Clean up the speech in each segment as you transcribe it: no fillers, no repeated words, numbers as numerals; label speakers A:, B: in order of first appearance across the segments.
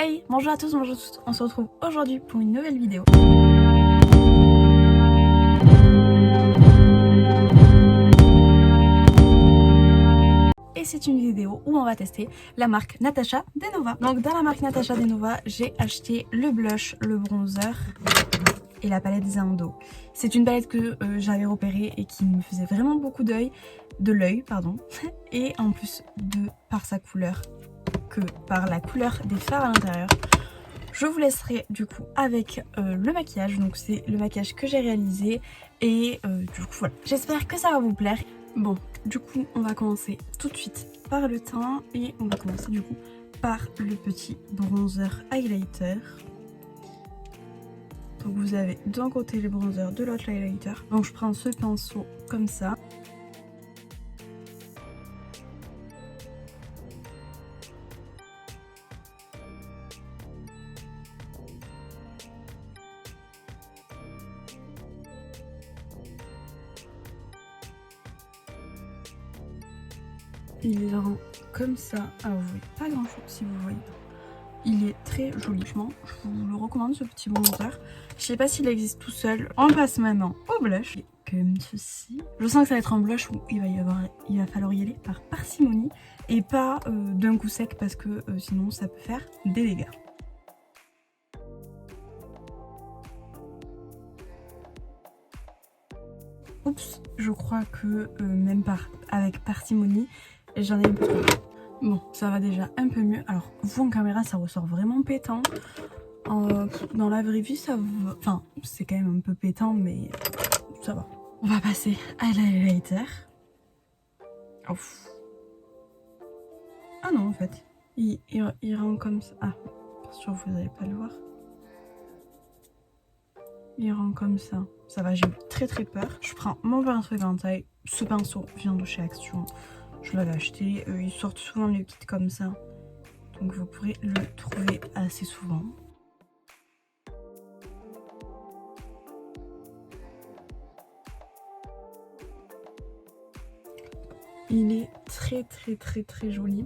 A: Hey, bonjour à tous, bonjour à toutes, on se retrouve aujourd'hui pour une nouvelle vidéo. Et c'est une vidéo où on va tester la marque Natasha Denova. Donc dans la marque Natasha Denova, j'ai acheté le blush, le bronzer et la palette Zando. C'est une palette que j'avais repérée et qui me faisait vraiment beaucoup de l'œil, pardon. Et en plus par sa couleur que par la couleur des fards à l'intérieur. Je vous laisserai du coup avec le maquillage, donc c'est le maquillage que j'ai réalisé et du coup voilà, j'espère que ça va vous plaire. Bon, du coup on va commencer tout de suite par le teint et on va commencer du coup par le petit bronzer highlighter. Donc vous avez d'un côté le bronzer, de l'autre l'highlighter. Donc je prends ce pinceau comme ça. Il les rend comme ça. Alors vous voyez pas grand chose si vous voyez. Il est très joli, franchement. Je vous le recommande ce petit bronzer. Je sais pas s'il existe tout seul. On passe maintenant au blush. Comme ceci. Je sens que ça va être un blush où il va falloir y aller par parcimonie et pas d'un coup sec parce que sinon ça peut faire des dégâts. Oups, je crois que même avec parcimonie, j'en ai un peu trop. Bon, ça va déjà un peu mieux. Alors, vous en caméra, ça ressort vraiment pétant. Dans la vraie vie, ça va... Enfin, c'est quand même un peu pétant, mais ça va. On va passer à l'highlighter. Ouf. Ah non, en fait. Il rend comme ça. Ah, bien sûr, vous n'allez pas le voir. Il rend comme ça. Ça va, j'ai eu très peur. Je prends mon pinceau éventail. Ce pinceau vient de chez Action. Je l'avais acheté. Ils sortent souvent les kits comme ça. Donc vous pourrez le trouver assez souvent. Il est très joli.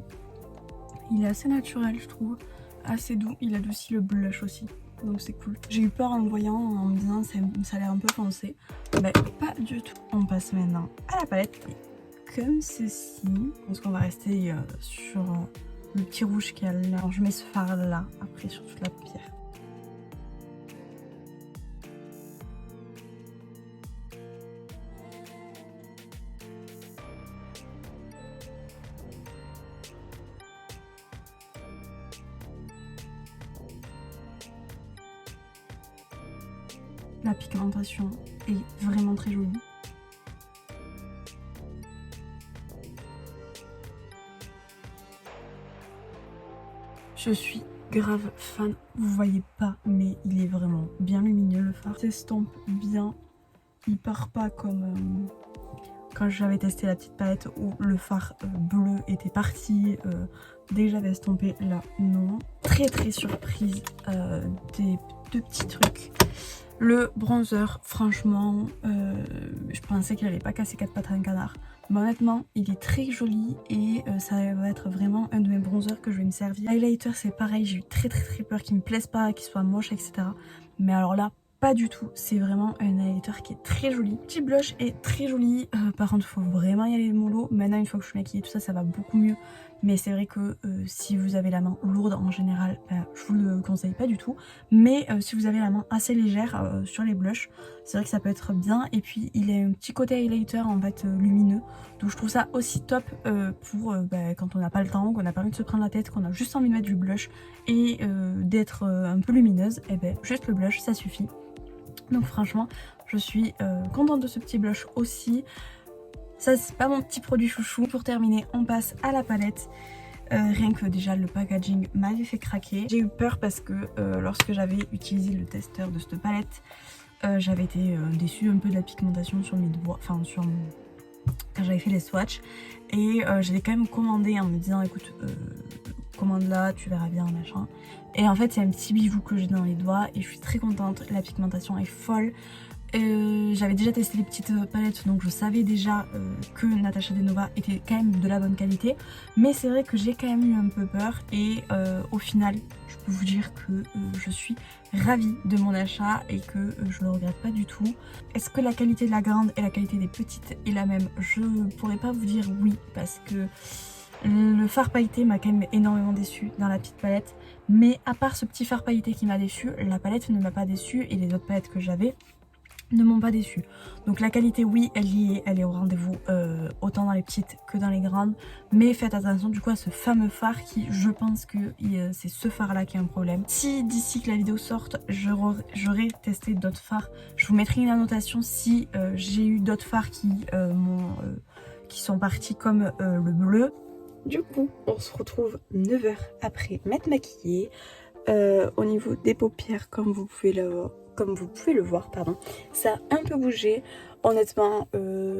A: Il est assez naturel, je trouve. Assez doux. Il adoucit le blush aussi. Donc c'est cool. J'ai eu peur en le voyant, en me disant ça a l'air un peu foncé. Mais pas du tout. On passe maintenant à la palette. Comme ceci. Je pense qu'on va rester sur le petit rouge qu'il y a là. Alors je mets ce fard là, après sur toute la paupière. La pigmentation est vraiment très jolie. Je suis grave fan, vous voyez pas, mais il est vraiment bien lumineux le fard. S'estompe bien, il part pas comme quand j'avais testé la petite palette où le fard bleu était parti dès que j'avais estompé. Là, non. Très surprise des deux petits trucs. Le bronzer, franchement, je pensais qu'il allait pas casser 4 pattes à un canard. Mais honnêtement, il est très joli et ça va être vraiment un de mes bronzers que je vais me servir. Highlighter, c'est pareil, j'ai eu très peur qu'il me plaise pas, qu'il soit moche, etc. Mais alors là, pas du tout. C'est vraiment un highlighter qui est très joli. Le petit blush est très joli. Par contre, il faut vraiment y aller mollo. Maintenant, une fois que je suis maquillée, tout ça, ça va beaucoup mieux. Mais c'est vrai que si vous avez la main lourde en général, je vous le conseille pas du tout. Mais si vous avez la main assez légère sur les blushs, c'est vrai que ça peut être bien. Et puis il a un petit côté highlighter en fait lumineux. Donc je trouve ça aussi top pour quand on n'a pas le temps, qu'on n'a pas envie de se prendre la tête, qu'on a juste envie de mettre du blush et d'être un peu lumineuse. Et juste le blush, ça suffit. Donc franchement, je suis contente de ce petit blush aussi. Ça, c'est pas mon petit produit chouchou. Pour terminer, on passe à la palette. Rien que déjà le packaging m'avait fait craquer. J'ai eu peur parce que lorsque j'avais utilisé le testeur de cette palette, j'avais été déçue un peu de la pigmentation sur mes doigts, enfin quand j'avais fait les swatchs. Et je l'ai quand même commandé en me disant écoute, commande là, tu verras bien, machin. Et en fait, c'est un petit bijou que j'ai dans les doigts et je suis très contente. La pigmentation est folle. j'avais déjà testé les petites palettes, donc je savais déjà que Natasha Denova était quand même de la bonne qualité. Mais c'est vrai que j'ai quand même eu un peu peur et au final, je peux vous dire que je suis ravie de mon achat et que je le regrette pas du tout. Est-ce que la qualité de la grande et la qualité des petites est la même? Je pourrais pas vous dire oui, parce que le fard pailleté m'a quand même énormément déçu dans la petite palette. Mais à part ce petit fard pailleté qui m'a déçu, la palette ne m'a pas déçu et les autres palettes que j'avais ne m'ont pas déçu. Donc la qualité, oui, elle est au rendez-vous, autant dans les petites que dans les grandes. Mais faites attention du coup à ce fameux fard qui, je pense que c'est ce fard là qui a un problème. Si d'ici que la vidéo sorte, j'aurai testé d'autres fards, je vous mettrai une annotation si j'ai eu d'autres fards qui sont partis comme le bleu. Du coup, on se retrouve 9 h après m'être maquillée. Au niveau des paupières, comme vous pouvez le voir, pardon, ça a un peu bougé. Honnêtement,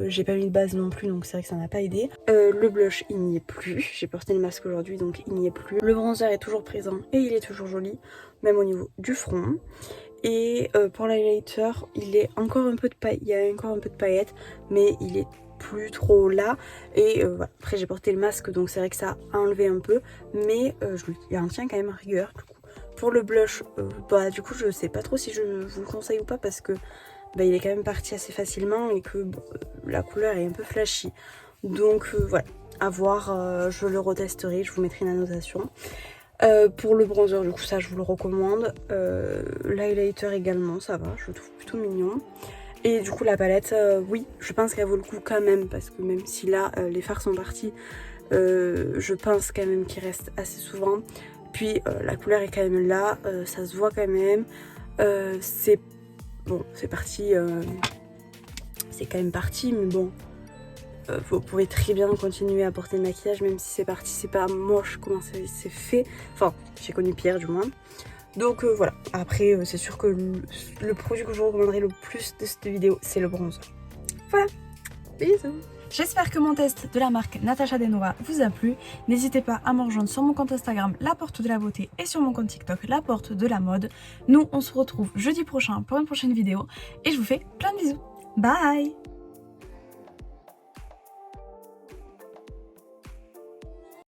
A: j'ai pas mis de base non plus, donc c'est vrai que ça m'a pas aidé. Le blush, il n'y est plus. J'ai porté le masque aujourd'hui, donc il n'y est plus. Le bronzer est toujours présent et il est toujours joli, même au niveau du front. Et pour l'highlighter, il est encore un peu de paillettes, il y a encore un peu de paillettes, mais il est plus trop là. Et voilà. Après j'ai porté le masque, donc c'est vrai que ça a enlevé un peu, mais il en tient quand même à rigueur du coup. Pour le blush, bah du coup je sais pas trop si je vous le conseille ou pas, parce que bah, il est quand même parti assez facilement et que la couleur est un peu flashy. Donc voilà, à voir, je le retesterai, je vous mettrai une annotation. Pour le bronzer, du coup ça je vous le recommande. L'highlighter également, ça va, je le trouve plutôt mignon. Et du coup la palette, oui, je pense qu'elle vaut le coup quand même, parce que même si là les fards sont partis, je pense quand même qu'il reste assez souvent. Puis la couleur est quand même là, ça se voit quand même. C'est bon, c'est parti, c'est quand même parti, mais bon, vous pouvez très bien continuer à porter le maquillage, même si c'est parti, c'est pas moche comment c'est fait. Enfin, j'ai connu pire du moins. Donc voilà, après c'est sûr que le produit que je vous recommanderais le plus de cette vidéo, c'est le bronzer. Voilà, bisous. J'espère que mon test de la marque Natasha Denova vous a plu. N'hésitez pas à me rejoindre sur mon compte Instagram, La Porte de la Beauté, et sur mon compte TikTok, La Porte de la Mode. Nous, on se retrouve jeudi prochain pour une prochaine vidéo et je vous fais plein de bisous. Bye!